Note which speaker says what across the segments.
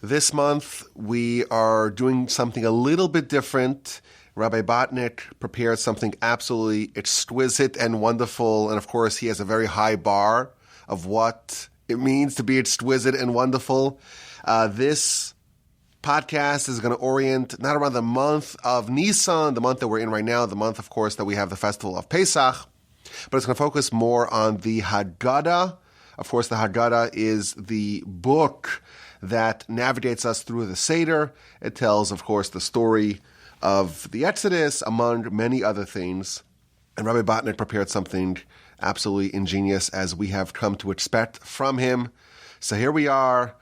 Speaker 1: This month, we are doing something a little bit different. Rabbi Botnick prepared something absolutely exquisite and wonderful. And of course, he has a very high bar of what it means to be exquisite and wonderful. This podcast is going to orient not around the month of Nisan, the month that we're in right now, the month, of course, that we have the festival of Pesach, but it's going to focus more on the Haggadah. Of course, the Haggadah is the book that navigates us through the Seder. It tells, of course, the story of the Exodus, among many other things. And Rabbi Botnick prepared something absolutely ingenious, as we have come to expect from him. So here we are,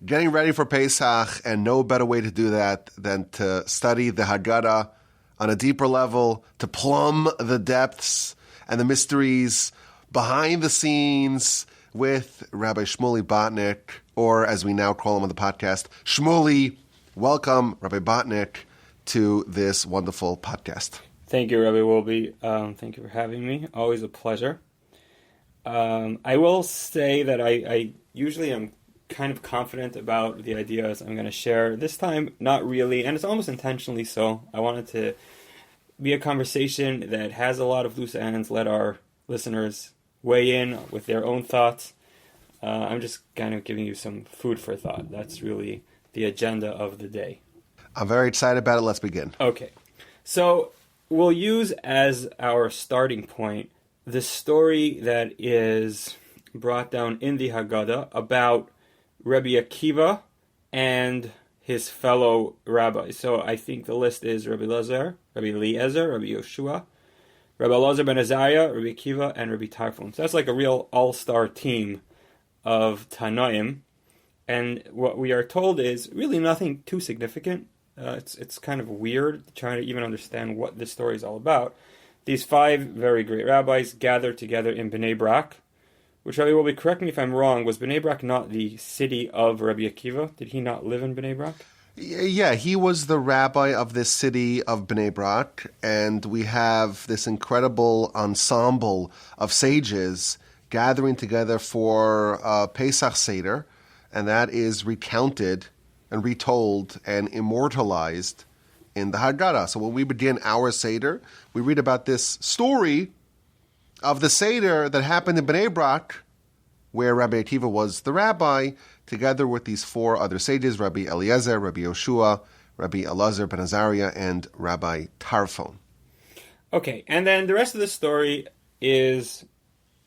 Speaker 1: getting ready for Pesach, and no better way to do that than to study the Haggadah on a deeper level, to plumb the depths and the mysteries behind the scenes with Rabbi Shmuly Botnick, or as we now call him on the podcast, Shmuly. Welcome, Rabbi Botnick, to this wonderful podcast.
Speaker 2: Thank you, Rabbi Wolbe. Thank you for having me. Always a pleasure. I will say that I usually am kind of confident about the ideas I'm going to share. This time, not really, and it's almost intentionally so. I wanted to be a conversation that has a lot of loose ends, let our listeners weigh in with their own thoughts. I'm just kind of giving you some food for thought. That's really the agenda of the day.
Speaker 1: I'm very excited about it. Let's begin.
Speaker 2: Okay. So we'll use as our starting point the story that is brought down in the Haggadah about Rabbi Akiva and his fellow rabbis. So I think the list is Rabbi Eliezer, Rabbi Yoshua, Rabbi Elazar ben Azariah, Rabbi Akiva, and Rabbi Tarfon. So that's like a real all-star team of Tanaim. And what we are told is really nothing too significant. It's kind of weird trying to even understand what this story is all about. These 5 very great rabbis gathered together in Bnei Brak, which, Rabbi will be correct me if I'm wrong, was Bnei Brak not the city of Rabbi Akiva? Did he not live in Bnei Brak?
Speaker 1: Yeah, he was the rabbi of this city of Bnei Brak, and we have this incredible ensemble of sages gathering together for Pesach Seder, and that is recounted and retold and immortalized in the Haggadah. So when we begin our Seder, we read about this story of the Seder that happened in Bnei Brak, where Rabbi Akiva was the rabbi, together with these 4 other sages, Rabbi Eliezer, Rabbi Yoshua, Rabbi Elazar ben Azariah, and Rabbi Tarfon.
Speaker 2: Okay, and then the rest of the story is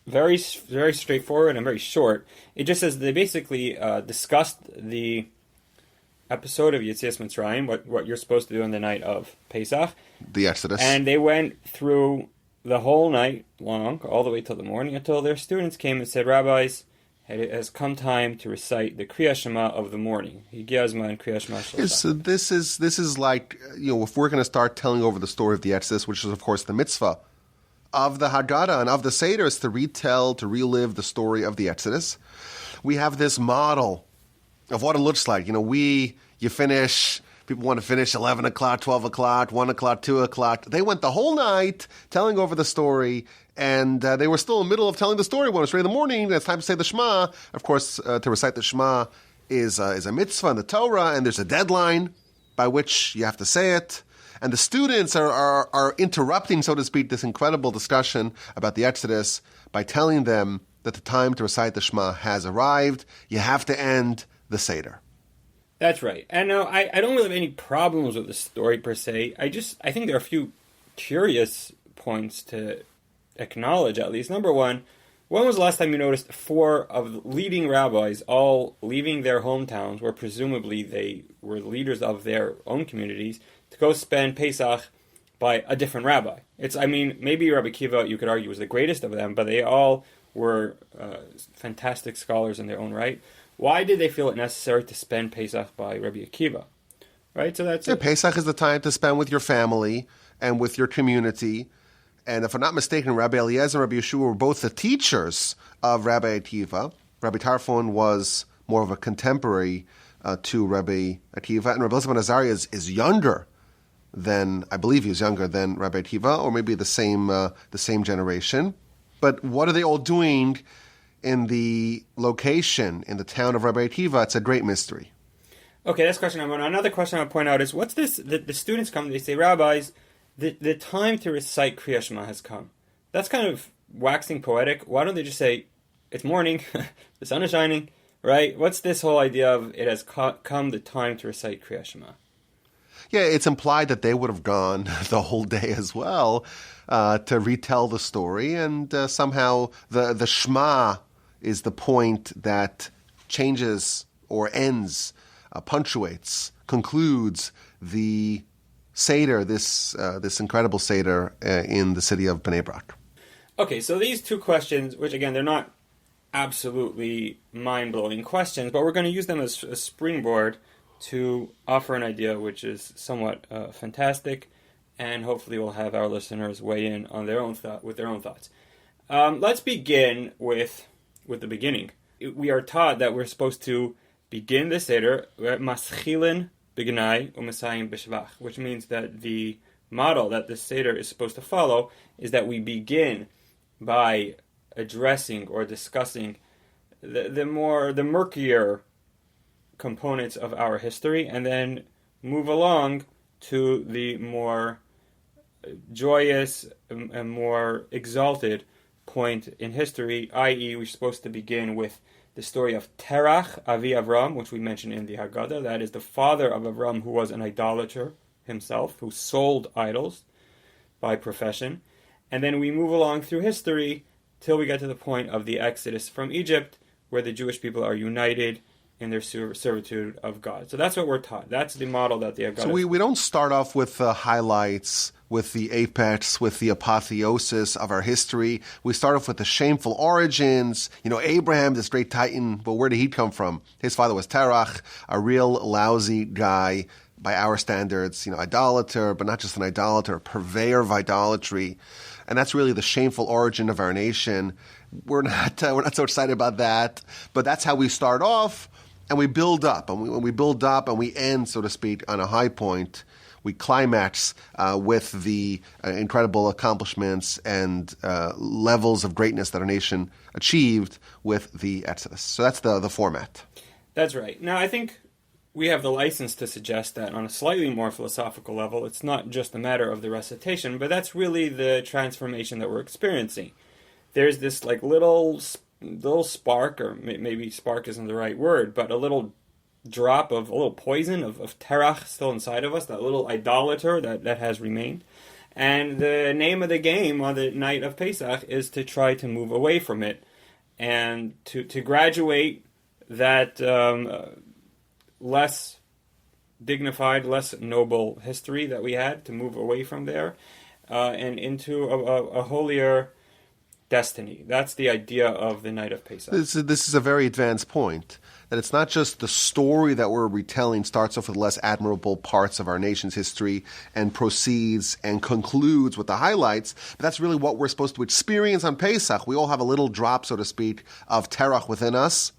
Speaker 2: very, very straightforward and very short. It just says they basically discussed the episode of Yetzias Mitzrayim, what you're supposed to do on the night of Pesach.
Speaker 1: The Exodus.
Speaker 2: And they went through the whole night long, all the way till the morning, until their students came and said, Rabbis, it has come time to recite the Kriya Shema of the morning. Higiyah Zman Kriya Shema Shel Shach.
Speaker 1: So this is like, if we're going to start telling over the story of the Exodus, which is, of course, the mitzvah of the Haggadah and of the Seder, is to retell, to relive the story of the Exodus. We have this model of what it looks like. People want to finish 11 o'clock, 12 o'clock, 1 o'clock, 2 o'clock. They went the whole night telling over the story, and they were still in the middle of telling the story when it was 3 in the morning, and it's time to say the Shema. Of course, to recite the Shema is a mitzvah in the Torah, and there's a deadline by which you have to say it. And the students are interrupting, so to speak, this incredible discussion about the Exodus by telling them that the time to recite the Shema has arrived. You have to end the Seder.
Speaker 2: That's right. And now I don't really have any problems with the story per se. I think there are a few curious points to acknowledge, at least. Number one, when was the last time you noticed 4 of the leading rabbis all leaving their hometowns, where presumably they were leaders of their own communities, to go spend Pesach by a different rabbi? Maybe Rabbi Akiva, you could argue, was the greatest of them, but they all were fantastic scholars in their own right. Why did they feel it necessary to spend Pesach by Rabbi Akiva? Right, so that's it.
Speaker 1: Pesach is the time to spend with your family and with your community. And if I'm not mistaken, Rabbi Eliezer and Rabbi Yoshua were both the teachers of Rabbi Akiva. Rabbi Tarfon was more of a contemporary to Rabbi Akiva, and Rabbi Elazar ben Azariah is younger than, I believe he was younger than Rabbi Akiva, or maybe the same generation. But what are they all doing in the location, in the town of Rabbi Akiva? It's a great mystery.
Speaker 2: Okay, that's question number one. Another question I would point out is, what's this? The students come, they say, Rabbis, the time to recite Kriya Shema has come. That's kind of waxing poetic. Why don't they just say, it's morning, the sun is shining, right? What's this whole idea of it has come the time to recite Kriya Shema?
Speaker 1: Yeah, it's implied that they would have gone the whole day as well to retell the story, and somehow the Shema is the point that changes or ends, punctuates, concludes the Seder, this incredible Seder in the city of Bnei Brak.
Speaker 2: Okay, so these two questions, which again, they're not absolutely mind-blowing questions, but we're going to use them as a springboard to offer an idea which is somewhat fantastic, and hopefully we'll have our listeners weigh in on their own thoughts. Let's begin with the beginning. We are taught that we're supposed to begin the Seder maschilin b'gnai u'mesayim b'shvach, which means that the model that the Seder is supposed to follow is that we begin by addressing or discussing the murkier components of our history, and then move along to the more joyous and more exalted point in history, i.e. we're supposed to begin with the story of Terach, Avi Avram, which we mentioned in the Haggadah. That is the father of Avram, who was an idolater himself, who sold idols by profession. And then we move along through history till we get to the point of the Exodus from Egypt, where the Jewish people are united in their servitude of God. So that's what we're taught. That's the model that the Haggadah...
Speaker 1: So we don't start off with the highlights, with the apex, with the apotheosis of our history. We start off with the shameful origins. Abraham, this great titan, well, where did he come from? His father was Terach, a real lousy guy by our standards, idolater, but not just an idolater, a purveyor of idolatry. And that's really the shameful origin of our nation. We're not so excited about that, but that's how we start off. And we build up, and we build up, and we end, so to speak, on a high point. We climax with the incredible accomplishments and levels of greatness that our nation achieved with the Exodus. So that's the format.
Speaker 2: That's right. Now, I think we have the license to suggest that on a slightly more philosophical level, it's not just a matter of the recitation, but that's really the transformation that we're experiencing. There's this little spark, or maybe spark isn't the right word, but a little drop of a little poison of terach still inside of us, that little idolater that has remained. And the name of the game on the night of Pesach is to try to move away from it and to graduate that less dignified, less noble history that we had, to move away from there and into a holier destiny. That's the idea of the night of Pesach.
Speaker 1: This is a very advanced point, that it's not just the story that we're retelling starts off with less admirable parts of our nation's history and proceeds and concludes with the highlights, but that's really what we're supposed to experience on Pesach. We all have a little drop, so to speak, of terach within us.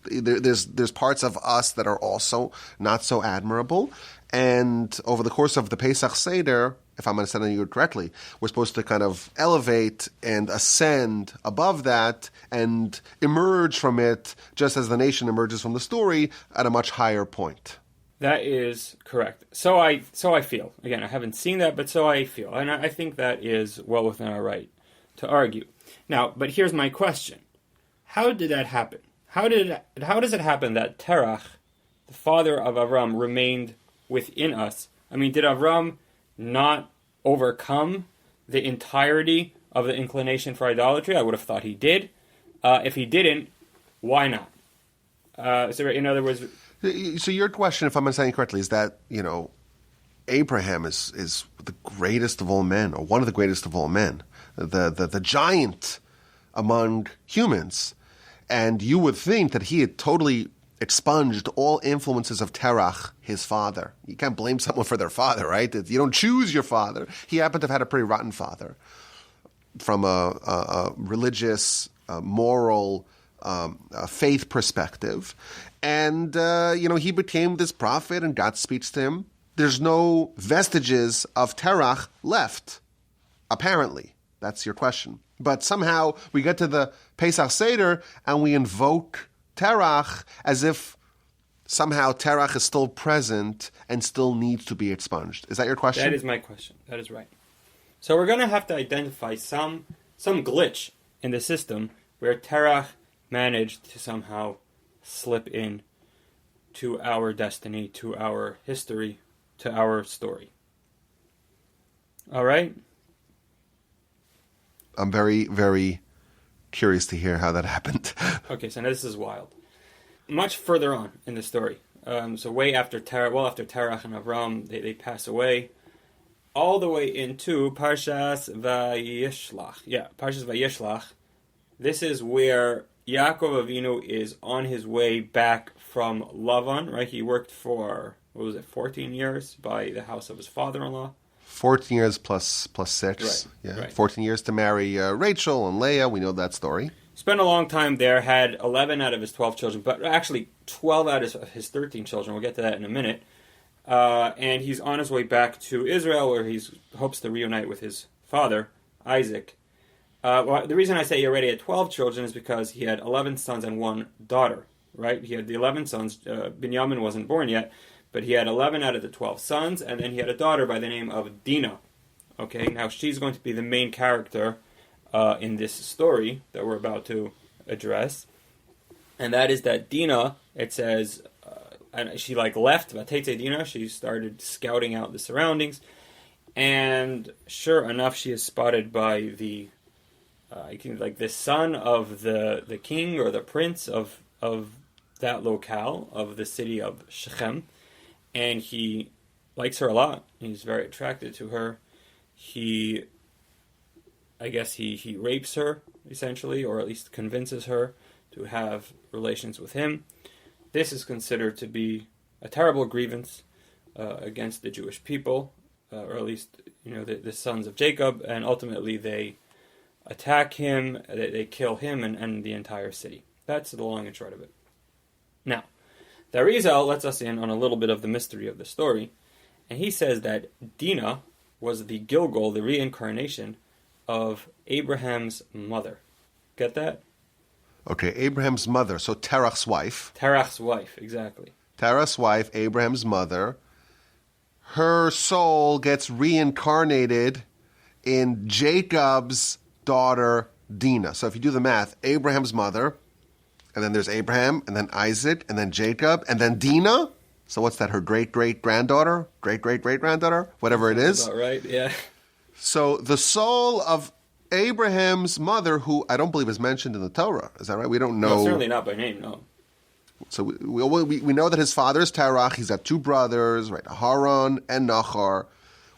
Speaker 1: There's parts of us that are also not so admirable, and over the course of the Pesach Seder, if I'm understanding you correctly, we're supposed to kind of elevate and ascend above that and emerge from it, just as the nation emerges from the story, at a much higher point.
Speaker 2: That is correct. So I feel. Again, I haven't seen that, but so I feel. And I think that is well within our right to argue. Now, but here's my question. How did that happen? How does it happen that Terach, the father of Avram, remained within us? I mean, did Avram not overcome the entirety of the inclination for idolatry? I would have thought he did. If he didn't, why not? So in other words...
Speaker 1: So your question, if I'm understanding correctly, is that, Abraham is the greatest of all men, or one of the greatest of all men, the giant among humans. And you would think that he had totally expunged all influences of Terach, his father. You can't blame someone for their father, right? You don't choose your father. He happened to have had a pretty rotten father from a religious, moral, faith perspective. And, he became this prophet and God speaks to him. There's no vestiges of Terach left, apparently. That's your question. But somehow we get to the Pesach Seder and we invoke Terach as if somehow Terach is still present and still needs to be expunged. Is that your question?
Speaker 2: That is my question. That is right. So we're going to have to identify some glitch in the system where Terach managed to somehow slip in to our destiny, to our history, to our story. All right?
Speaker 1: I'm very, very curious to hear how that happened.
Speaker 2: Okay, so now this is wild. Much further on in the story, so way after Terach and Avram, they pass away, all the way into Parshas Vayishlach. Yeah, Parshas Vayishlach. This is where Yaakov Avinu is on his way back from Lavan, right? He worked for, 14 years by the house of his father-in-law.
Speaker 1: 14 years plus 6.
Speaker 2: Right,
Speaker 1: Yeah,
Speaker 2: right.
Speaker 1: 14 years to marry Rachel and Leah. We know that story.
Speaker 2: Spent a long time there, had 11 out of his 12 children, but actually 12 out of his 13 children. We'll get to that in a minute. And he's on his way back to Israel, where he hopes to reunite with his father, Isaac. Well, the reason I say he already had 12 children is because he had 11 sons and 1 daughter, right? He had the 11 sons. Binyamin wasn't born yet, but he had 11 out of the 12 sons, and then he had a daughter by the name of Dinah. Okay, now she's going to be the main character in this story that we're about to address. And that is that Dinah, it says, she left, Vatete Dinah, she started scouting out the surroundings, and sure enough, she is spotted by the the son of the king or the prince of that locale, of the city of Shechem, and he likes her a lot. He's very attracted to her. He rapes her, essentially, or at least convinces her to have relations with him. This is considered to be a terrible grievance against the Jewish people, or at least, the sons of Jacob, and ultimately they attack him, they kill him and the entire city. That's the long and short of it. Now, the Arizal lets us in on a little bit of the mystery of the story, and he says that Dinah was the Gilgal, the reincarnation of Abraham's mother. Get that?
Speaker 1: Okay, Abraham's mother, so Terach's wife.
Speaker 2: Terach's wife, exactly.
Speaker 1: Terach's wife, Abraham's mother. Her soul gets reincarnated in Jacob's daughter, Dinah. So if you do the math, Abraham's mother, and then there's Abraham, and then Isaac, and then Jacob, and then Dinah. So what's that, her great-great-granddaughter? Great-great-great-granddaughter? Whatever it is.
Speaker 2: About right, yeah.
Speaker 1: So the soul of Abraham's mother, who I don't believe is mentioned in the Torah. Is that right? We don't know.
Speaker 2: No, certainly not by name, no.
Speaker 1: So we know that his father is Terach. He's got 2 brothers, right? Haran and Nachar.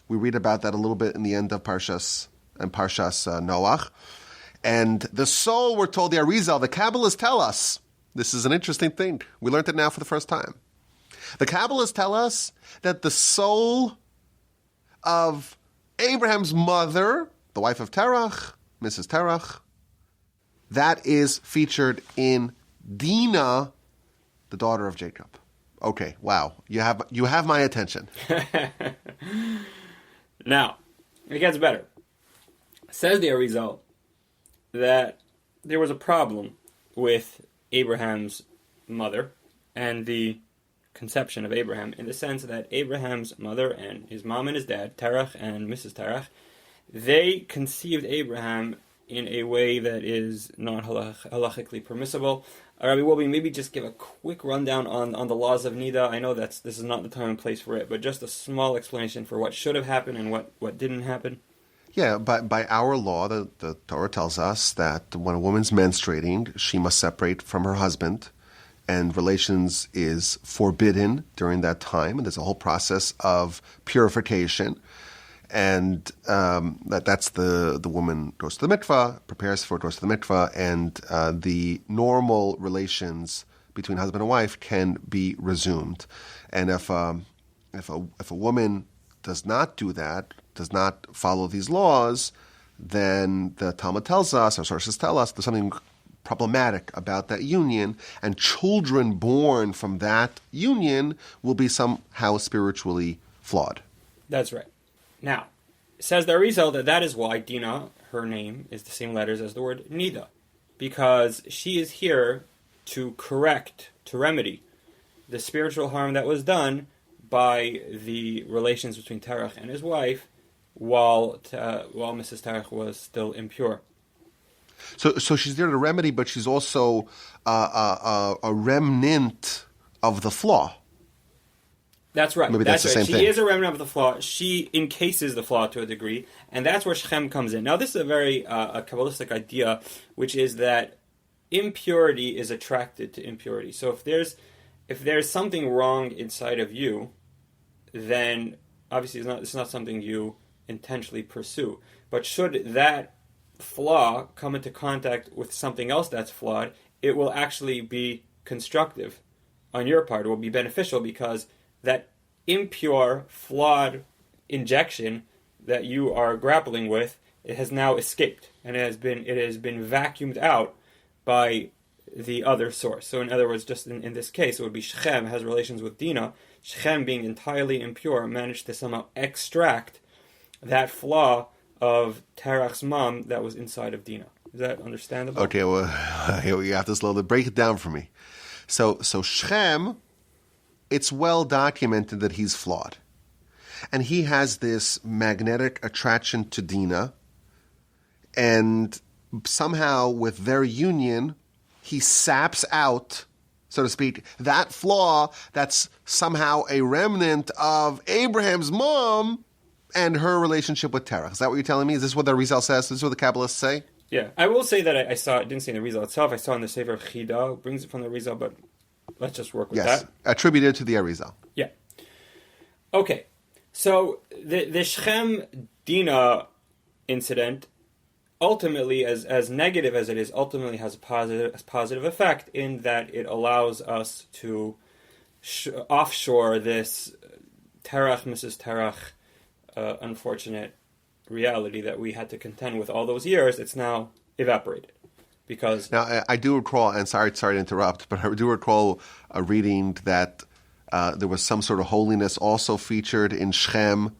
Speaker 1: We read about that a little bit in the end of Parshas Noach. And the soul, we're told, the Arizal, the Kabbalists tell us, this is an interesting thing. We learned it now for the first time. The Kabbalists tell us that the soul of Abraham's mother, the wife of Terach, Mrs. Terach, that is featured in Dinah, the daughter of Jacob. Okay, wow. You have my attention.
Speaker 2: Now, it gets better. Says the Arizal that there was a problem with Abraham's mother and the conception of Abraham, in the sense that Abraham's mother and his mom and his dad, Terach and Mrs. Terach, they conceived Abraham in a way that is not halachically permissible. Rabbi Wolbe, maybe just give a quick rundown on the laws of Nida. I know this is not the time and place for it, but just a small explanation for what should have happened and what didn't happen.
Speaker 1: Yeah, by our law, the Torah tells us that when a woman's menstruating, she must separate from her husband, and relations is forbidden during that time, and there's a whole process of purification. And that's the woman goes to the mikvah, prepares for it, goes to the mikvah, and the normal relations between husband and wife can be resumed. And if a woman does not do that, does not follow these laws, then the Talmud tells us, our sources tell us, there's something problematic about that union, and children born from that union will be somehow spiritually flawed.
Speaker 2: That's right. Now, it says the Arizal that is why Dinah, her name, is the same letters as the word Nida, because she is here to correct, to remedy the spiritual harm that was done by the relations between Terach and his wife while Mrs. Terach was still impure.
Speaker 1: So she's there to remedy, but she's also a remnant of the flaw.
Speaker 2: That's right.
Speaker 1: Maybe that's the same thing.
Speaker 2: She is a remnant of the flaw. She encases the flaw to a degree, and that's where Shechem comes in. Now, this is a very a Kabbalistic idea, which is that impurity is attracted to impurity. So if there's something wrong inside of you, then obviously it's not something you intentionally pursue. But should that flaw come into contact with something else that's flawed, it will actually be constructive on your part. It will be beneficial because that impure, flawed injection that you are grappling with, it has now escaped, and it has been vacuumed out by the other source. So in other words, just in this case, it would be Shechem has relations with Dinah. Shechem, being entirely impure, managed to somehow extract that flaw of Terach's mom that was inside of Dinah. Is that understandable?
Speaker 1: Okay, well, you have to slowly break it down for me. So Shechem, it's well documented that he's flawed. And he has this magnetic attraction to Dinah, and somehow with their union, he saps out, so to speak, that flaw that's somehow a remnant of Abraham's mom and her relationship with Terach. Is that what you're telling me? Is this what the Arizal says? Is this what the Kabbalists say?
Speaker 2: Yeah. I will say that I saw it, didn't see in the Arizal itself. I saw in the Sefer Chida, brings it from the Arizal, but let's just work with that.
Speaker 1: Yes, attributed to the Arizal.
Speaker 2: Yeah. Okay. So the Shechem-Dinah incident, ultimately, as negative as it is, ultimately has a positive effect in that it allows us to offshore this Terach, Mrs. Terach, unfortunate reality that we had to contend with all those years. It's now evaporated. Because
Speaker 1: now, I do recall, and sorry to interrupt, but I do recall reading that there was some sort of holiness also featured in Shechem,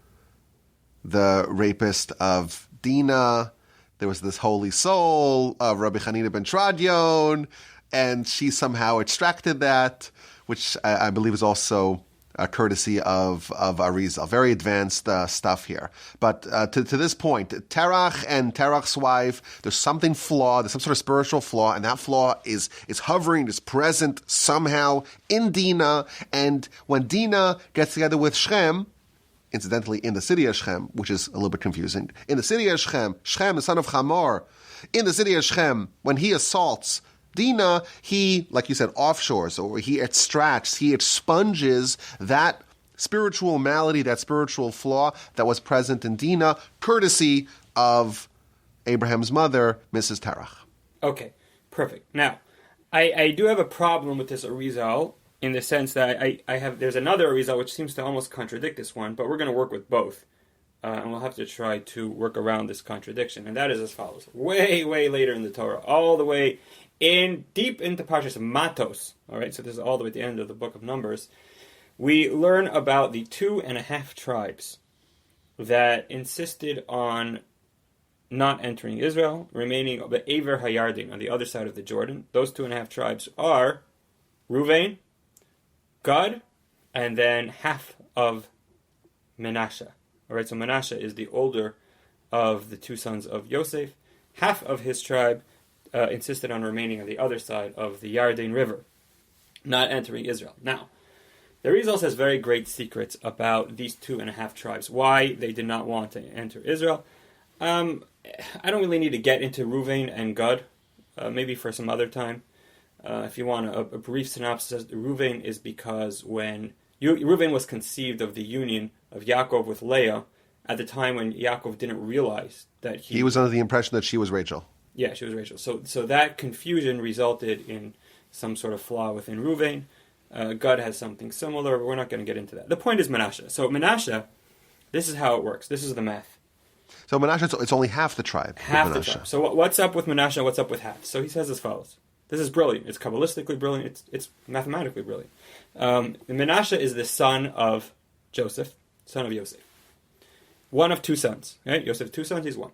Speaker 1: the rapist of Dinah. There was this holy soul of Rabbi Hanina ben Tradion, and she somehow extracted that, which I believe is also a courtesy of Arizal. Very advanced stuff here. But to this point, Terach and Terach's wife, there's something flawed, there's some sort of spiritual flaw, and that flaw is hovering, is present somehow in Dinah. And when Dinah gets together with Shechem, incidentally, in the city of Shechem, which is a little bit confusing, in the city of Shechem, Shechem, the son of Hamor, in the city of Shechem, when he assaults Dinah, he, like you said, offshores, or he extracts, he expunges that spiritual malady, that spiritual flaw that was present in Dinah, courtesy of Abraham's mother, Mrs. Terach.
Speaker 2: Okay, perfect. Now, I do have a problem with this Arizal in the sense that there's another Arizal which seems to almost contradict this one, but we're going to work with both. And we'll have to try to work around this contradiction. And that is as follows. Way, way later in the Torah, all the way deep into Parshas Matos, all right, so this is all the way at the end of the book of Numbers, we learn about the 2.5 tribes that insisted on not entering Israel, remaining the Aver Hayardin on the other side of the Jordan. Those 2.5 tribes are Ruvain, Gad, and then half of Menashe. All right, so Menashe is the older of the two sons of Yosef. Half of his tribe insisted on remaining on the other side of the Yarden River, not entering Israel. Now, the Arizal says very great secrets about these 2.5 tribes, why they did not want to enter Israel. I don't really need to get into Ruvain and Gad, maybe for some other time. If you want a brief synopsis, Ruvain is because when Ruvain was conceived of the union of Yaakov with Leah at the time when Yaakov didn't realize that he
Speaker 1: was under the impression that she was Rachel.
Speaker 2: Yeah, she was Rachel. So that confusion resulted in some sort of flaw within Ruvain. Gad has something similar, but we're not going to get into that. The point is Menashe. So Menashe, this is how it works. This is the math.
Speaker 1: So Menashe, it's only half the tribe.
Speaker 2: Half the tribe. So what's up with Menashe? What's up with half? So he says as follows. This is brilliant. It's Kabbalistically brilliant. It's mathematically brilliant. Menashe is the son of Joseph, son of Yosef. One of two sons. Right? Yosef, two sons, he's one.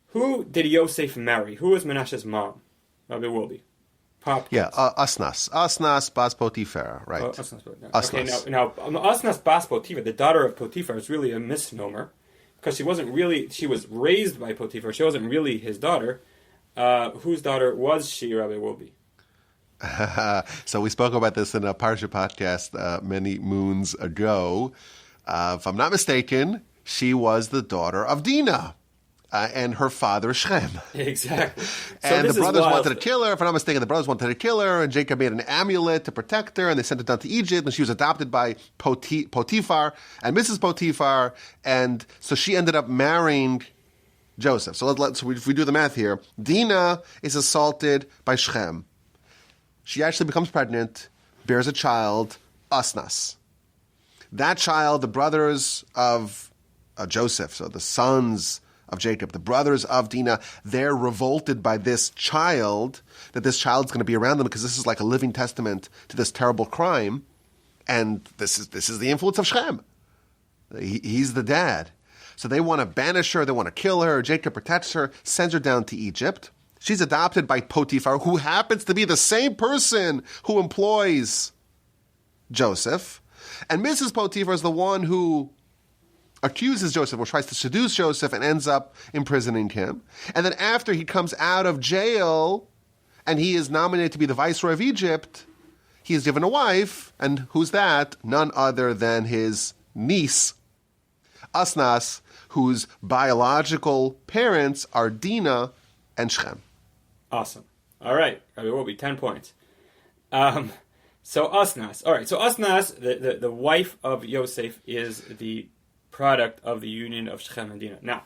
Speaker 2: Who did Yosef marry? Who was Menashe's mom? Rabbi Wolbe. Popkins.
Speaker 1: Asnas Bas Potiphar, right?
Speaker 2: Asnas. Okay, now Asnas Bas Potiphar, the daughter of Potiphar, is really a misnomer because she was raised by Potiphar. She wasn't really his daughter. Whose daughter was she, Rabbi Wolbe?
Speaker 1: So we spoke about this in a Parsha podcast many moons ago. If I'm not mistaken, she was the daughter of Dinah. And her father, Shem.
Speaker 2: Exactly.
Speaker 1: And the brothers wanted to kill her. If I'm not mistaken, the brothers wanted to kill her, and Jacob made an amulet to protect her, and they sent it down to Egypt, and she was adopted by Potiphar and Mrs. Potiphar, and so she ended up marrying Joseph. So if we do the math here, Dinah is assaulted by Shem. She actually becomes pregnant, bears a child, Asnas. That child, the brothers of Joseph, so the sons of Jacob, the brothers of Dinah, they're revolted by this child, that this child's going to be around them because this is like a living testament to this terrible crime. And this is the influence of Shem. He's the dad. So they want to banish her, they want to kill her. Jacob protects her, sends her down to Egypt. She's adopted by Potiphar, who happens to be the same person who employs Joseph. And Mrs. Potiphar is the one who accuses Joseph or tries to seduce Joseph and ends up imprisoning him. And then after he comes out of jail and he is nominated to be the viceroy of Egypt, he is given a wife. And who's that? None other than his niece, Asnas, whose biological parents are Dinah and Shem.
Speaker 2: Awesome. All right. It will be 10 points. So Asnas. All right. So Asnas, the wife of Yosef, is the product of the union of Shechem and Dinah. Now,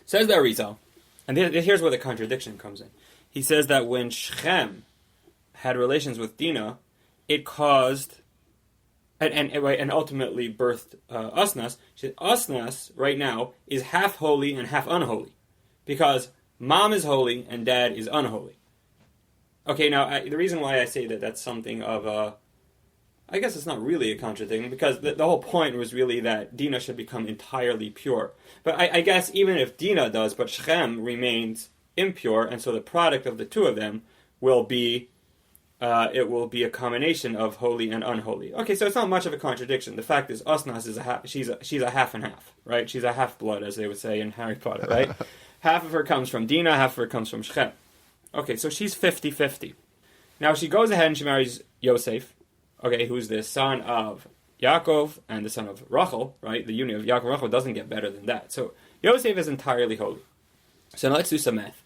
Speaker 2: says the Arizal, and here's where the contradiction comes in. He says that when Shechem had relations with Dinah, it caused, and ultimately birthed Asnas. Asnas, right now, is half holy and half unholy, because mom is holy and dad is unholy. Okay, now, the reason why I say that that's something of a, I guess it's not really a contradiction, because the whole point was really that Dinah should become entirely pure. But I guess even if Dinah does, but Shechem remains impure, and so the product of the two of them will be, it will be a combination of holy and unholy. Okay, so it's not much of a contradiction. The fact is, Asnas is she's a half and half, right? She's a half-blood, as they would say in Harry Potter, right? Half of her comes from Dinah, half of her comes from Shechem. Okay, so she's 50-50. Now she goes ahead and she marries Yosef, okay, who's the son of Yaakov and the son of Rachel, right? The union of Yaakov and Rachel doesn't get better than that. So Yosef is entirely holy. So now let's do some math.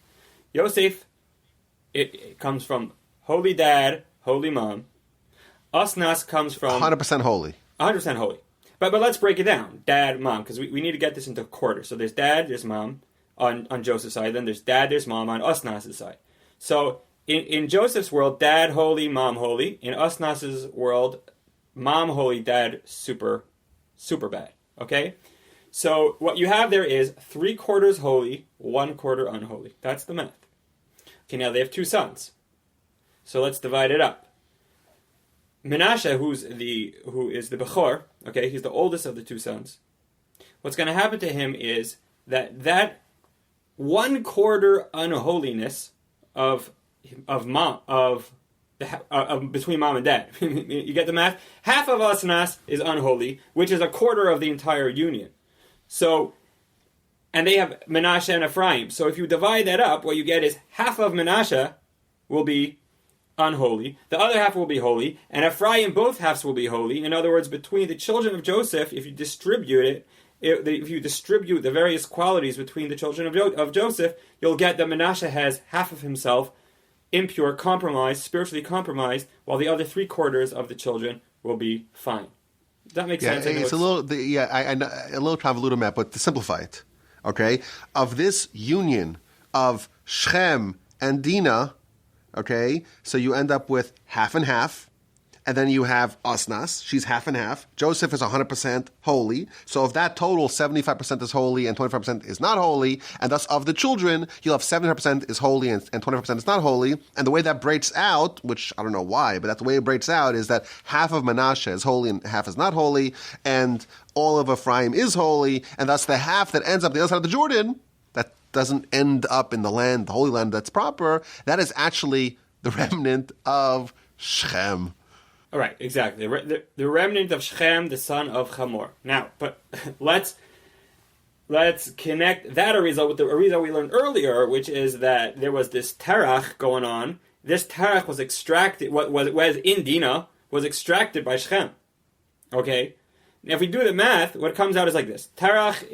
Speaker 2: Yosef, it comes from holy dad, holy mom. Asnas comes from
Speaker 1: 100% holy.
Speaker 2: 100% holy. But let's break it down. Dad, mom, because we need to get this into quarters. So there's dad, there's mom on Joseph's side. Then there's dad, there's mom on Asnas' side. So in Joseph's world, dad holy, mom holy. In Asnas' world, mom holy, dad super bad. Okay? So what you have there is 3/4 holy, 1/4 unholy. That's the math. Okay, now they have two sons. So let's divide it up. Menashe, who is the Bechor, okay, he's the oldest of the two sons. What's going to happen to him is that 1/4 unholiness of between mom and dad. You get the math? Half of Asnas is unholy, which is 1/4 of the entire union. So, and they have Menashe and Ephraim. So if you divide that up, what you get is half of Menashe will be unholy, the other half will be holy, and Ephraim, both halves will be holy. In other words, between the children of Joseph, if you distribute the various qualities between the children of Joseph, you'll get that Menashe has half of himself impure, compromised, spiritually compromised, while the other 3/4 of the children will be fine. Does that make sense?
Speaker 1: It's a little convoluted map, but to simplify it, okay, of this union of Shem and Dinah, okay, so you end up with half and half, and then you have Asnas, she's half and half. Joseph is 100% holy, so of that total, 75% is holy and 25% is not holy, and thus of the children, you'll have 75% is holy and 25% is not holy, and the way that breaks out, which I don't know why, but that's the way it breaks out, is that half of Menashe is holy and half is not holy, and all of Ephraim is holy, and thus the half that ends up the other side of the Jordan, that doesn't end up in the land, the Holy Land that's proper, that is actually the remnant of Shechem.
Speaker 2: All right, exactly. The remnant of Shechem, the son of Hamor. Now, but let's connect that Arizal with the Arizal we learned earlier, which is that there was this terach going on. This terach was extracted, what was in Dinah, was extracted by Shechem. Okay? Now, if we do the math, what comes out is like this. Terach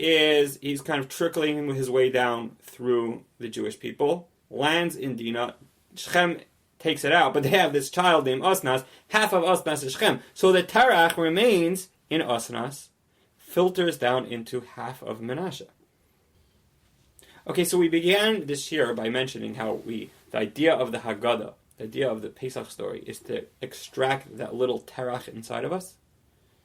Speaker 2: he's kind of trickling his way down through the Jewish people, lands in Dinah. Shechem takes it out, but they have this child named Osnas. Half of Osnas is Shechem. So the terach remains in Osnas, filters down into half of Menashe. Okay, so we began this year by mentioning how the idea of the Haggadah, the idea of the Pesach story, is to extract that little terach inside of us.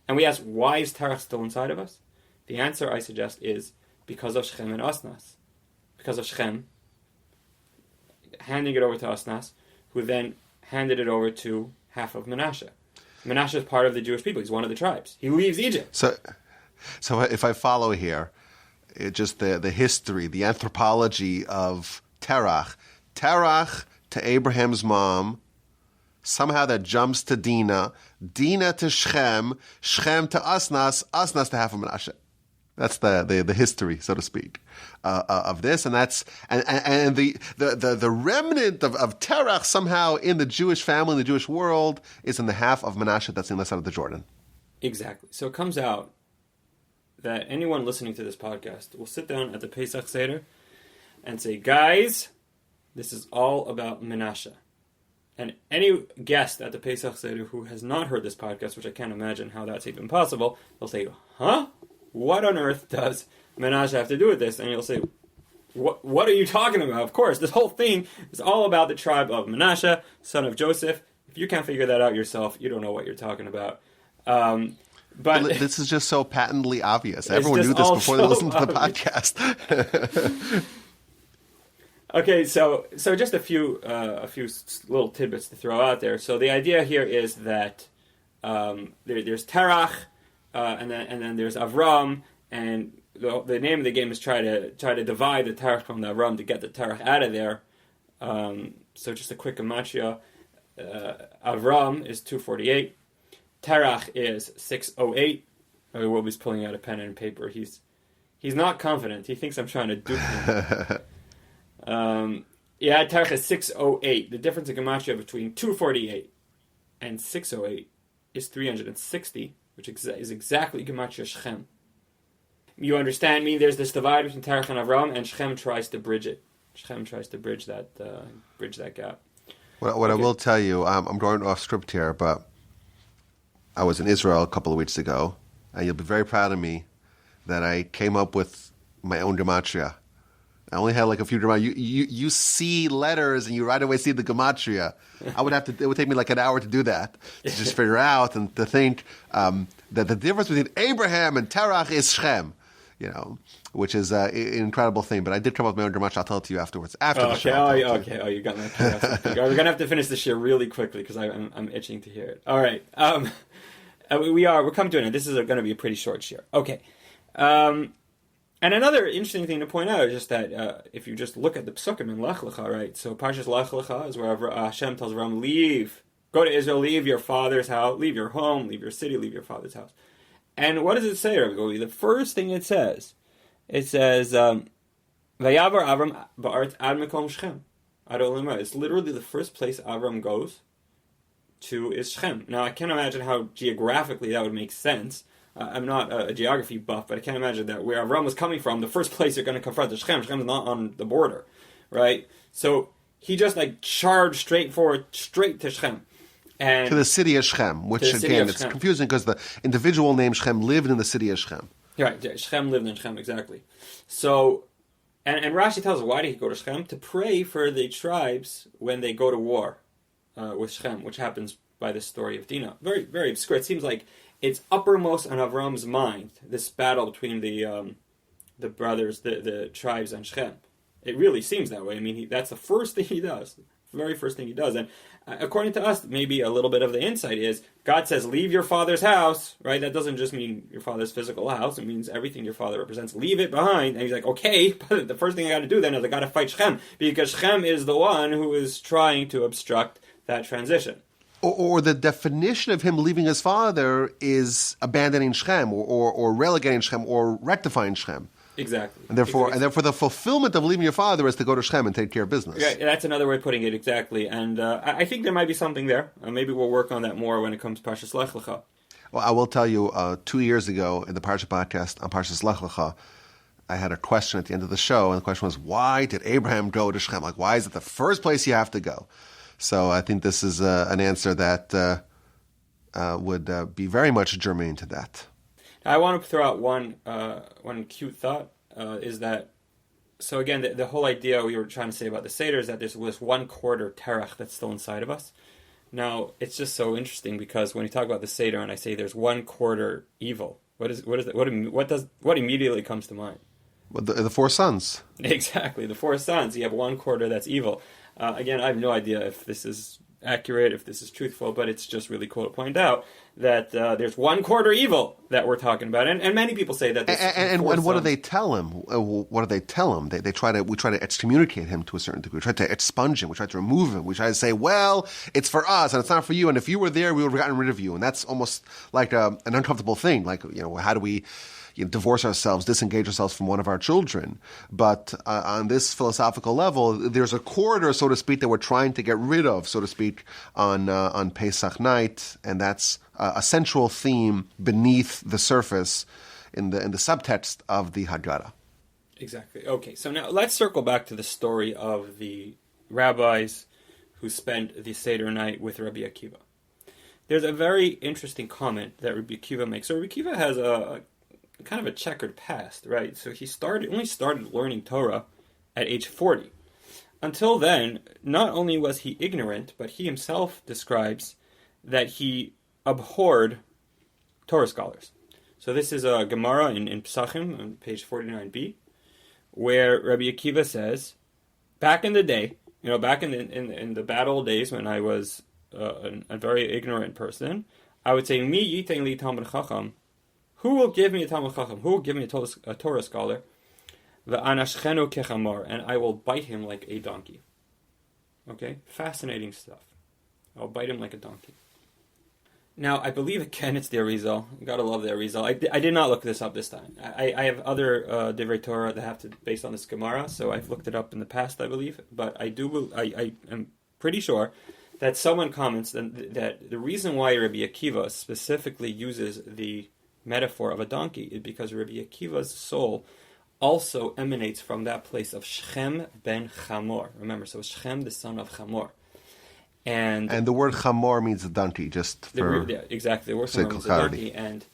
Speaker 2: And we ask, why is terach still inside of us? The answer, I suggest, is because of Shechem and Osnas. Because of Shechem handing it over to Osnas, who then handed it over to half of Menashe. Menashe is part of the Jewish people. He's one of the tribes. He leaves Egypt.
Speaker 1: So if I follow here, just the history, the anthropology of Terach. Terach to Abraham's mom, somehow that jumps to Dinah, Dinah to Shechem, Shechem to Asnas, Asnas to half of Menashe. That's the history, so to speak, of this, and that's and the remnant of Terach somehow in the Jewish family, in the Jewish world, is in the half of Menashe that's in the side of the Jordan.
Speaker 2: Exactly. So it comes out that anyone listening to this podcast will sit down at the Pesach Seder and say, guys, this is all about Menashe. And any guest at the Pesach Seder who has not heard this podcast, which I can't imagine how that's even possible, they'll say, huh? What on earth does Menashe have to do with this? And you'll say, what are you talking about? Of course, this whole thing is all about the tribe of Menashe, son of Joseph. If you can't figure that out yourself, you don't know what you're talking about. But
Speaker 1: this is just so patently obvious. Everyone knew this before they listened to the podcast.
Speaker 2: Okay, so just a few little tidbits to throw out there. So the idea here is that there's Terach, and then there's Avram, and the name of the game is try to divide the Terach from the Avram to get the Terach out of there. So just a quick gematria. Avram is 248. Terach is 608. Wilby's pulling out a pen and paper. He's not confident. He thinks I'm trying to dupe him. Terach is 608. The difference in gematria between 248 and 608 is 360, which is exactly gematria Shechem. You understand me? There's this divide between Terach and Avram, and Shechem tries to bridge it. Shechem tries to bridge that gap.
Speaker 1: What I will tell you, I'm going off script here, but I was in Israel a couple of weeks ago, and you'll be very proud of me that I came up with my own gematria. I only had like a few gematria. You see letters and you right away see the gematria. It would take me like an hour to do that, to just figure out and to think that the difference between Abraham and Terach is Shechem, which is an incredible thing. But I did come up with my own gematria. I'll tell it to you afterwards. After the show.
Speaker 2: You got my curiosity. We're going to have to finish this year really quickly because I'm itching to hear it. All right. We're coming to an end. This is going to be a pretty short year. Okay. And another interesting thing to point out is just that if you just look at the psukim in Lech Lecha, right? So Parshas Lech Lecha is where Hashem tells Abraham, go to Israel, leave your father's house, leave your home, leave your city, leave your father's house. And what does it say, Rabbi Govi? The first thing it says, Vayavar Avram ba'art ad mekom Shechem. It's literally the first place Avram goes to is Shechem. Now, I can't imagine how geographically that would make sense. I'm not a geography buff, but I can't imagine that where Avram was coming from, the first place you're going to confront is Shechem. Shechem is not on the border, right? So he just charged straight to Shechem. And
Speaker 1: to the city of Shechem, which again, it's confusing because the individual name Shechem lived in the city of Shechem.
Speaker 2: Right, Shechem lived in Shechem, exactly. So, and Rashi tells us, why did he go to Shechem? To pray for the tribes when they go to war with Shechem, which happens by the story of Dinah. Very, very obscure. It seems like it's uppermost on Avram's mind, this battle between the brothers, the tribes, and Shechem. It really seems that way. I mean, that's the first thing he does. very first thing he does. And according to us, maybe a little bit of the insight is God says, leave your father's house, right? That doesn't just mean your father's physical house. It means everything your father represents. Leave it behind. And he's like, okay, but the first thing I got to do then is I got to fight Shechem, because Shechem is the one who is trying to obstruct that transition.
Speaker 1: Or the definition of him leaving his father is abandoning Shechem, or relegating Shechem, or rectifying Shechem.
Speaker 2: Exactly.
Speaker 1: And therefore, the fulfillment of leaving your father is to go to Shechem and take care of business.
Speaker 2: Yeah, that's another way of putting it, exactly. And I think there might be something there. Maybe we'll work on that more when it comes to Parshas Lech Lecha.
Speaker 1: Well, I will tell you, 2 years ago in the Parsha podcast on Parshas Lech Lecha, I had a question at the end of the show, and the question was, why did Abraham go to Shechem? Like, why is it the first place you have to go? So I think this is an answer that would be very much germane to that.
Speaker 2: I want to throw out one cute thought, is that, so again, the whole idea we were trying to say about the Seder is that there's this 1/4 terach that's still inside of us. Now, it's just so interesting because when you talk about the Seder and I say there's 1/4 evil, what immediately comes to mind?
Speaker 1: Well, the 4 sons.
Speaker 2: Exactly, the 4 sons. You have 1/4 that's evil. Again, I have no idea if this is accurate, if this is truthful, but it's just really cool to point out that there's 1/4 evil that we're talking about, and many people say that.
Speaker 1: And what do they tell him? What do they tell him? We try to excommunicate him to a certain degree. We try to expunge him. We try to remove him. We try to say, well, it's for us and it's not for you. And if you were there, we would have gotten rid of you. And that's almost like an uncomfortable thing. Like, how do we divorce ourselves, disengage ourselves from one of our children? But on this philosophical level, there's a corridor, so to speak, that we're trying to get rid of, so to speak, on Pesach night, and that's a central theme beneath the surface in the subtext of the Haggadah.
Speaker 2: Exactly. Okay, so now let's circle back to the story of the rabbis who spent the Seder night with Rabbi Akiva. There's a very interesting comment that Rabbi Akiva makes. So Rabbi Akiva has a kind of a checkered past, right? So he only started learning Torah at age 40. Until then, not only was he ignorant, but he himself describes that he abhorred Torah scholars. So this is a Gemara in Pesachim on page 49b, where Rabbi Akiva says, back in the day, back in the bad old days when I was a very ignorant person, I would say, Mi yitein li Talmid Chacham, who will give me a Talmid Chacham? Who will give me a Torah scholar? V'anashchenu kechamor, and I will bite him like a donkey. Okay? Fascinating stuff. I'll bite him like a donkey. Now, I believe, again, it's the Arizal. You gotta love the Arizal. I did not look this up this time. I have other Divrei Torah that have to, based on this Gemara, so I've looked it up in the past, I believe. But I am pretty sure that someone comments that the reason why Rabbi Akiva specifically uses the metaphor of a donkey is because Rabbi Akiva's soul also emanates from that place of Shechem ben Chamor. Remember, so Shechem, the son of Chamor. And
Speaker 1: the word Chamor means a donkey, just for
Speaker 2: exactly. The word Chamor means a donkey. And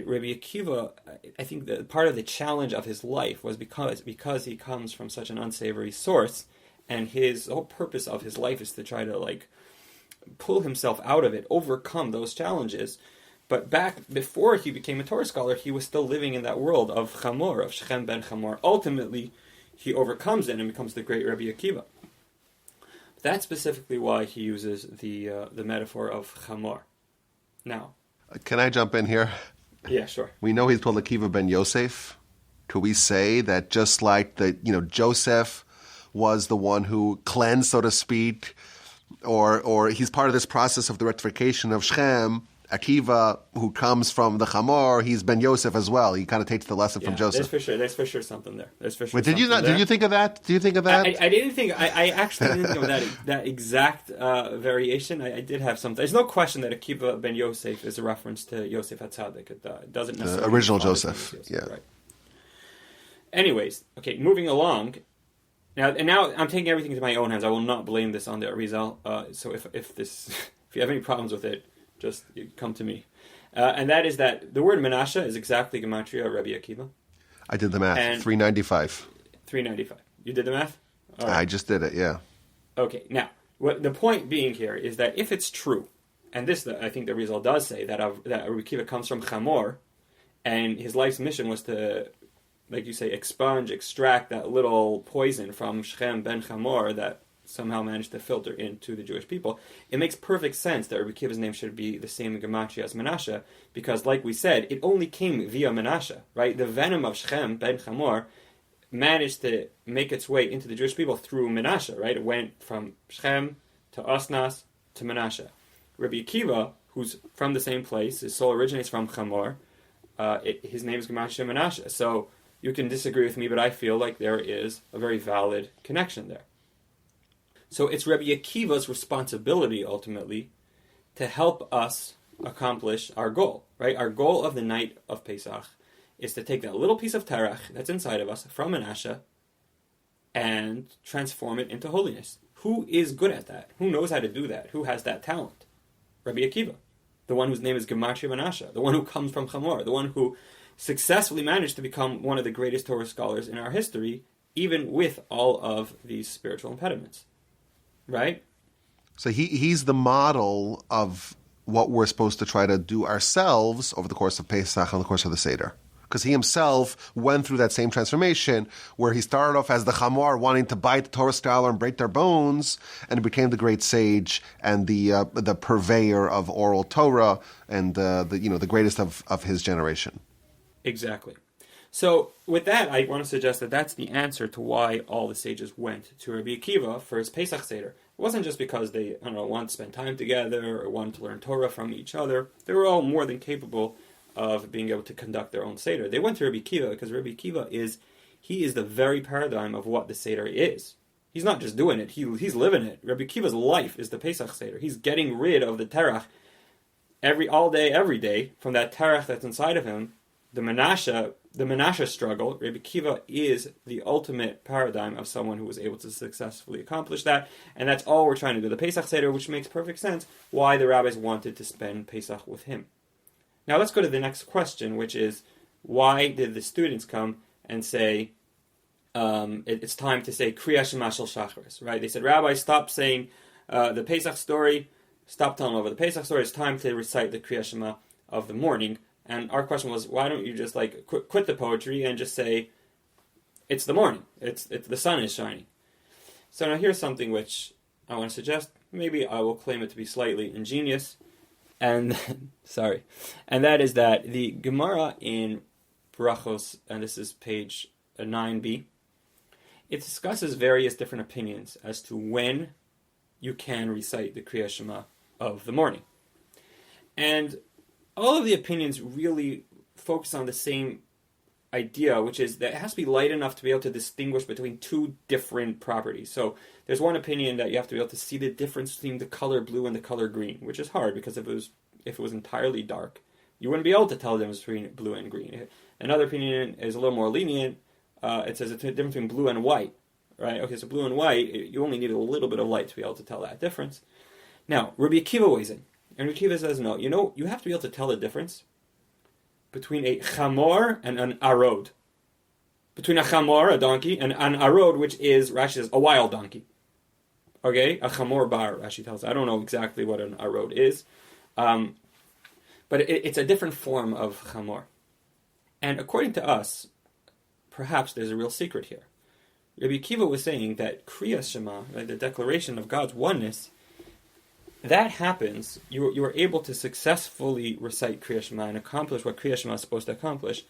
Speaker 2: Rabbi Akiva, I think that part of the challenge of his life was because he comes from such an unsavory source, and his whole purpose of his life is to try to pull himself out of it, overcome those challenges. But back before he became a Torah scholar, he was still living in that world of Chamor, of Shechem ben Chamor. Ultimately, he overcomes it and becomes the great Rabbi Akiva. That's specifically why he uses the metaphor of Chamor. Now,
Speaker 1: can I jump in here?
Speaker 2: Yeah, sure.
Speaker 1: We know he's called Akiva ben Yosef. Could we say that just like Joseph was the one who cleansed, so to speak, or he's part of this process of the rectification of Shechem, Akiva, who comes from the Chamor, he's Ben Yosef as well. He kind of takes the lesson from Joseph.
Speaker 2: There's for sure something there.
Speaker 1: Wait, did you think of that? Do you think of that?
Speaker 2: I didn't think. I actually didn't think of that exact variation. I did have something. There's no question that Akiva Ben Yosef is a reference to Yosef HaTzadik. It doesn't necessarily.
Speaker 1: The original Joseph. Yeah. Right.
Speaker 2: Anyways, okay, moving along. Now I'm taking everything into my own hands. I will not blame this on the Arizal. So if you have any problems with it, just come to me. And that is that the word Menashe is exactly Gematria Rabbi Akiva.
Speaker 1: I did the math. 395.
Speaker 2: 395. You did the math?
Speaker 1: Right. I just did it, yeah.
Speaker 2: Okay, now, the point being here is that if it's true, and this, I think the result does say that Rabbi Akiva comes from Chamor, and his life's mission was to, like you say, extract that little poison from Shechem ben Chamor that somehow managed to filter into the Jewish people. It makes perfect sense that Rabbi Akiva's name should be the same in Gematria as Menashe, because, like we said, it only came via Menashe, right? The venom of Shechem ben Chamor managed to make its way into the Jewish people through Menashe, right? It went from Shechem to Osnas to Menashe. Rabbi Akiva, who's from the same place, his soul originates from Chamor, his name is Gematria Menashe. So you can disagree with me, but I feel like there is a very valid connection there. So it's Rabbi Akiva's responsibility, ultimately, to help us accomplish our goal, right? Our goal of the night of Pesach is to take that little piece of terach that's inside of us from Menashe and transform it into holiness. Who is good at that? Who knows how to do that? Who has that talent? Rabbi Akiva, the one whose name is Gematria Menashe, the one who comes from Chamor, the one who successfully managed to become one of the greatest Torah scholars in our history, even with all of these spiritual impediments. Right?
Speaker 1: So he's the model of what we're supposed to try to do ourselves over the course of Pesach and the course of the Seder. Because he himself went through that same transformation where he started off as the Chamor, wanting to bite the Torah scholar and break their bones, and became the great sage and the purveyor of oral Torah and the greatest of his generation.
Speaker 2: Exactly. So with that, I want to suggest that that's the answer to why all the sages went to Rabbi Akiva for his Pesach Seder. It wasn't just because they, wanted to spend time together or wanted to learn Torah from each other. They were all more than capable of being able to conduct their own Seder. They went to Rabbi Akiva because Rabbi Akiva is the very paradigm of what the Seder is. He's not just doing it, he's living it. Rabbi Akiva's life is the Pesach Seder. He's getting rid of the terach all day, every day, from that terach that's inside of him. The Menashe struggle, Rabbi Akiva is the ultimate paradigm of someone who was able to successfully accomplish that, and that's all we're trying to do. The Pesach Seder, which makes perfect sense, why the rabbis wanted to spend Pesach with him. Now let's go to the next question, which is, why did the students come and say, it's time to say Kriya Shema Shel Shacharis, right? They said, Rabbi, stop saying the Pesach story, stop telling over the Pesach story, it's time to recite the Kriya Shema of the morning. And our question was, why don't you just quit the poetry and just say, it's the morning, it's the sun is shining. So now here's something which I want to suggest. Maybe I will claim it to be slightly ingenious, and and that is that the Gemara in Brachos, and this is page 9b, it discusses various different opinions as to when you can recite the Kriya Shema of the morning, and all of the opinions really focus on the same idea, which is that it has to be light enough to be able to distinguish between two different properties. So there's one opinion that you have to be able to see the difference between the color blue and the color green, which is hard because if it was entirely dark, you wouldn't be able to tell the difference between blue and green. Another opinion is a little more lenient. It says it's the difference between blue and white, right? Okay, so blue and white, you only need a little bit of light to be able to tell that difference. Now, Rabbi Akiva weighs in. And Rabbi Akiva says, no, you have to be able to tell the difference between a chamor and an arod. Between a chamor, a donkey, and an arod, which is, Rashi says, a wild donkey. Okay? A chamor bar, Rashi tells us. I don't know exactly what an arod is. But it's a different form of chamor. And according to us, perhaps there's a real secret here. Rabbi Akiva was saying that Kriya Shema, like the declaration of God's oneness, that happens, you are able to successfully recite Kriya Shema and accomplish what Kriya Shema is supposed to accomplish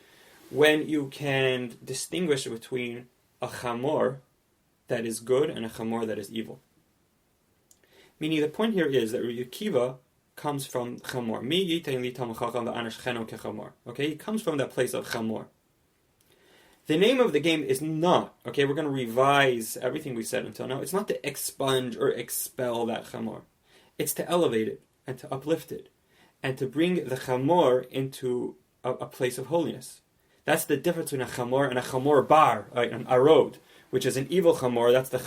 Speaker 2: when you can distinguish between a chamor that is good and a chamor that is evil. Meaning the point here is that Rabbi Akiva comes from chamor. Okay, he comes from that place of chamor. The name of the game is not, okay, we're going to revise everything we said until now, it's not to expunge or expel that chamor. It's to elevate it and to uplift it and to bring the chamor into a place of holiness. That's the difference between a chamor and a chamor bar, right? An arod, which is an evil chamor. That's the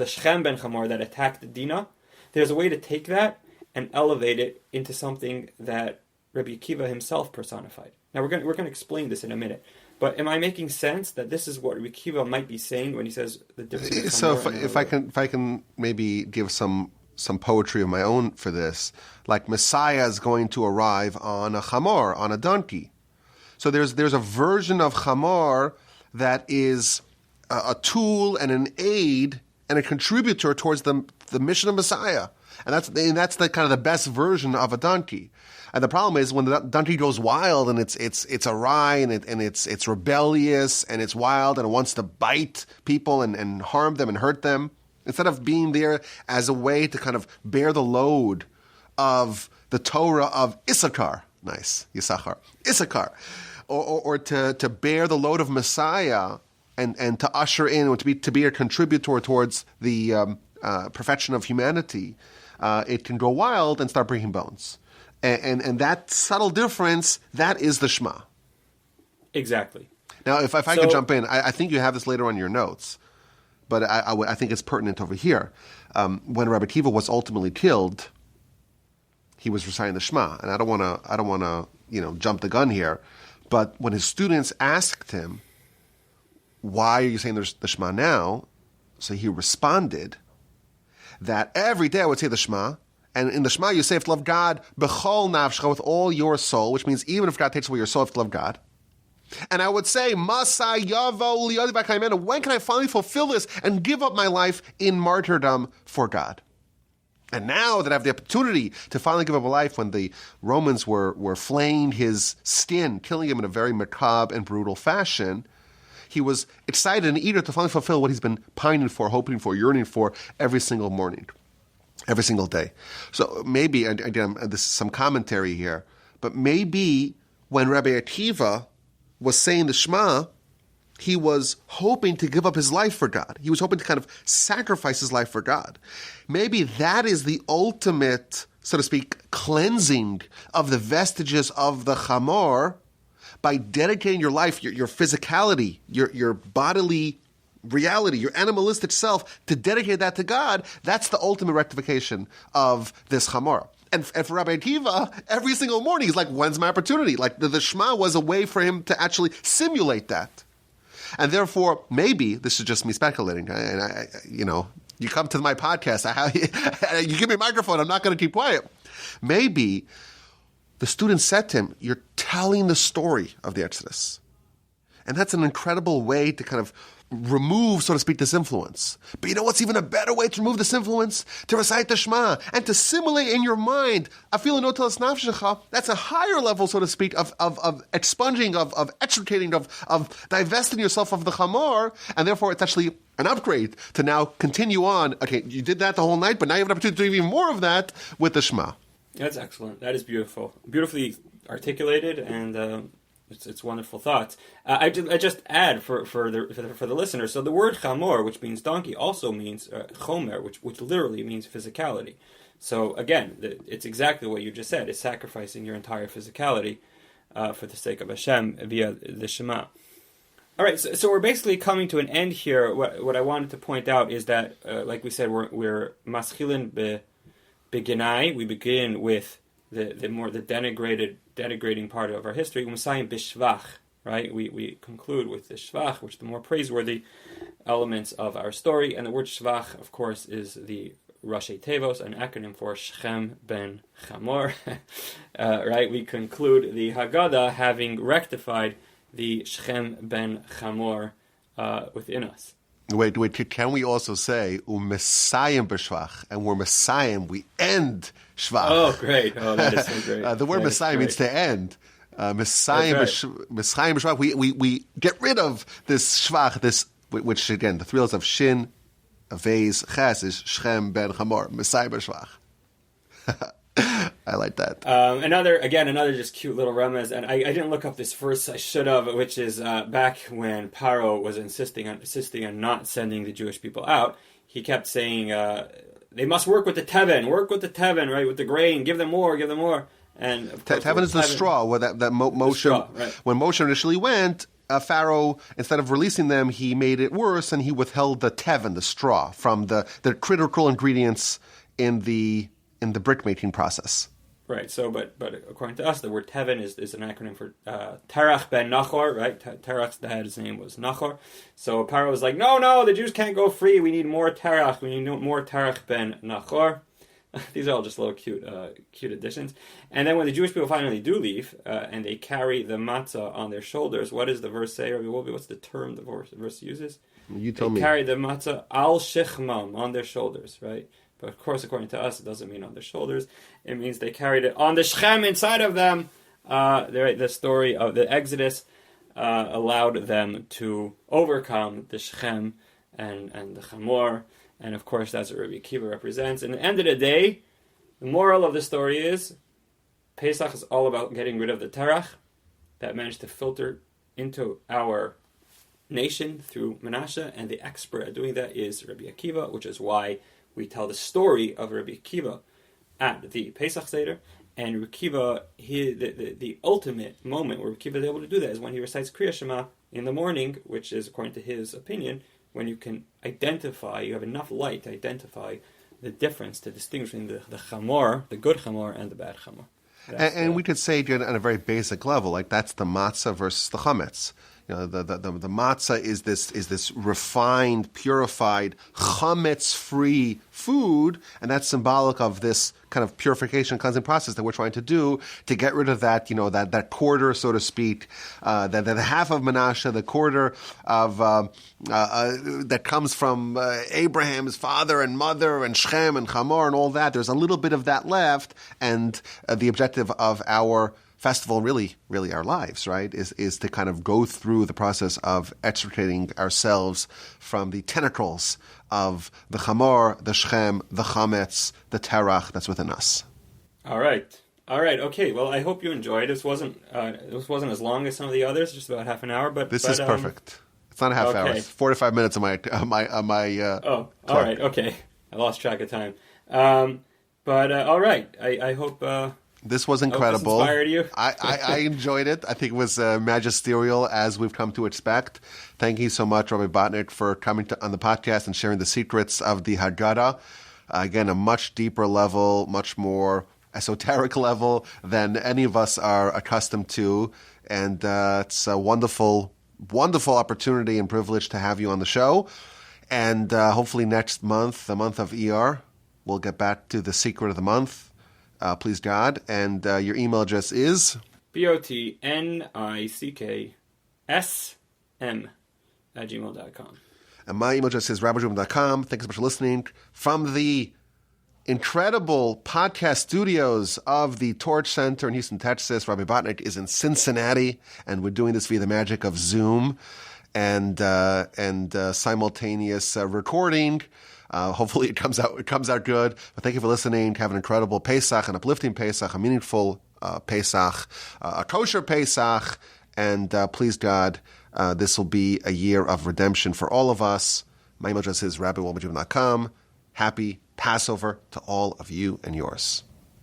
Speaker 2: Shechem ben chamor that attacked Dinah. There's a way to take that and elevate it into something that Rabbi Akiva himself personified. Now we're going to explain this in a minute. But am I making sense that this is what Rabbi Akiva might be saying when he says the difference between
Speaker 1: So if I can maybe give some poetry of my own for this, like Messiah is going to arrive on a chamor, on a donkey. So there's a version of chamor that is a tool and an aid and a contributor towards the mission of Messiah. And that's the kind of the best version of a donkey. And the problem is when the donkey goes wild and it's awry and it's rebellious and it's wild and it wants to bite people and harm them and hurt them, instead of being there as a way to kind of bear the load of the Torah of Issachar, nice, Yisachar, Issachar, or to bear the load of Messiah and to usher in or to be a contributor towards the perfection of humanity, it can go wild and start breaking bones. And that subtle difference, that is the Shema.
Speaker 2: Exactly.
Speaker 1: Now, if I could jump in, I think you have this later on in your notes, but I think it's pertinent over here. When Rabbi Akiva was ultimately killed, he was reciting the Shema, and I don't want to jump the gun here, but when his students asked him, "Why are you saying the Shema now?" So he responded that every day I would say the Shema. And in the Shema, you say, you have to love God b'chol nafshcha, with all your soul, which means even if God takes away your soul, you have to love God. And I would say, Masai yavo liyadi b'kaimenu, when can I finally fulfill this and give up my life in martyrdom for God? And now that I have the opportunity to finally give up a life when the Romans were flaying his skin, killing him in a very macabre and brutal fashion, he was excited and eager to finally fulfill what he's been pining for, hoping for, yearning for every single morning. Every single day. So maybe, again, this is some commentary here, but maybe when Rabbi Akiva was saying the Shema, he was hoping to give up his life for God. He was hoping to kind of sacrifice his life for God. Maybe that is the ultimate, so to speak, cleansing of the vestiges of the Chamor by dedicating your life, your physicality, your bodily reality, your animalistic self, to dedicate that to God. That's the ultimate rectification of this Chamor. And for Rabbi Akiva, every single morning, he's like, when's my opportunity? Like the Shema was a way for him to actually simulate that. And therefore, maybe, this is just me speculating, and you come to my podcast, you give me a microphone, I'm not going to keep quiet. Maybe the student said to him, you're telling the story of the Exodus. And that's an incredible way to kind of remove, so to speak, this influence. But you know what's even a better way to remove this influence? To recite the Shema and to simulate in your mind afilu notelas nafshecha. That's a higher level, so to speak, of expunging, of extricating, of divesting yourself of the Chamor, and therefore it's actually an upgrade to now continue on. Okay, you did that the whole night, but now you have an opportunity to do even more of that with the Shema.
Speaker 2: That's excellent. That is beautiful. Beautifully articulated, and it's wonderful thoughts. I just add for the listeners. So the word chamor, which means donkey, also means chomer, which literally means physicality. So again, it's exactly what you just said. It's sacrificing your entire physicality for the sake of Hashem via the Shema. All right, so we're basically coming to an end here. What I wanted to point out is that, like we said, we're maschilin beginai. We begin with the more denigrating part of our history, U'Mesayim b'shvach, right? We conclude with the shvach, which is the more praiseworthy elements of our story, and the word shvach, of course, is the Rashi Tevos, an acronym for Shechem ben Chamor, right? We conclude the Haggadah having rectified the Shechem ben Chamor within us.
Speaker 1: Wait, can we also say U'Mesayim b'shvach, and we're Messiah, we end shvach?
Speaker 2: Oh, great. Oh, that is so great.
Speaker 1: The word Messiah means to end. Messiah b'shvach, we get rid of this shvach, this, which again, the three letters of Shin, Vez, Ches is Shechem ben Chamor, Messiah b'shvach. I like that.
Speaker 2: Another just cute little remez, and I didn't look up this verse, I should have, which is back when Paro was insisting on not sending the Jewish people out. He kept saying they must work with the teven, right, with the grain, give them more. And of course,
Speaker 1: teven is the straw. Where that Moshe,
Speaker 2: straw, right.
Speaker 1: When Moshe initially went, Pharaoh, instead of releasing them, he made it worse, and he withheld the teven, the straw, from the critical ingredients in the brick making process.
Speaker 2: Right. So, but according to us, the word teven is an acronym for Terach ben Nachor. Right. Terach's dad's name was Nachor. So Paro was like, no, the Jews can't go free. We need more Terach. We need more Terach ben Nachor. These are all just little cute additions. And then when the Jewish people finally do leave and they carry the matzah on their shoulders, what does the verse say? What's the term the verse uses?
Speaker 1: You tell me.
Speaker 2: They carried the matzah al shechmam, on their shoulders, right? But of course, according to us, it doesn't mean on their shoulders. It means they carried it on the shechem inside of them. The story of the Exodus allowed them to overcome the shechem and the chamor. And of course, that's what Rabbi Akiva represents. And at the end of the day, the moral of the story is Pesach is all about getting rid of the terach that managed to filter into our nation through Menashe, and the expert at doing that is Rabbi Akiva, which is why we tell the story of Rabbi Akiva at the Pesach Seder. And Rabbi Akiva, the ultimate moment where Rabbi Akiva is able to do that is when he recites Kriya Shema in the morning, which is, according to his opinion, when you can identify, you have enough light to identify the difference, to distinguish between the chamor, the good chamor, and the bad chamor.
Speaker 1: And we could say on a very basic level, like that's the matzah versus the chametz. You know, the matzah is this refined, purified, chametz-free food, and that's symbolic of this kind of purification, cleansing process that we're trying to do to get rid of that, that quarter, so to speak, the half of Menashe, the quarter of that comes from Abraham's father and mother and Shechem and Hamor and all that. There's a little bit of that left, and the objective of our festival, really our lives, right, is to kind of go through the process of extricating ourselves from the tentacles of the chamor, the shechem, the chametz, the terach that's within us. All
Speaker 2: right. Okay. Well, I hope you enjoyed. This wasn't as long as some of the others, just about half an hour. But
Speaker 1: this is perfect. It's not a half hour. It's 45 minutes of my.
Speaker 2: All right. Okay. I lost track of time. But all right. I hope.
Speaker 1: This was incredible.
Speaker 2: This inspired you?
Speaker 1: I enjoyed it. I think it was magisterial, as we've come to expect. Thank you so much, Rabbi Botnick, for coming on the podcast and sharing the secrets of the Haggadah. Again, a much deeper level, much more esoteric level than any of us are accustomed to. And it's a wonderful, wonderful opportunity and privilege to have you on the show. And hopefully next month, the month of Iyar, we'll get back to the secret of the month. Please God, and your email address is
Speaker 2: botnicksm@gmail.com.
Speaker 1: And my email address is rabbijoom.com. Thanks so much for listening from the incredible podcast studios of the Torch Center in Houston, Texas. Rabbi Botnick is in Cincinnati, and we're doing this via the magic of Zoom and simultaneous recording. Hopefully it comes out good. But thank you for listening. Have an incredible Pesach, an uplifting Pesach, a meaningful Pesach, a kosher Pesach, and please God, this will be a year of redemption for all of us. My email address is rabbiwolbajim.com. Happy Passover to all of you and yours.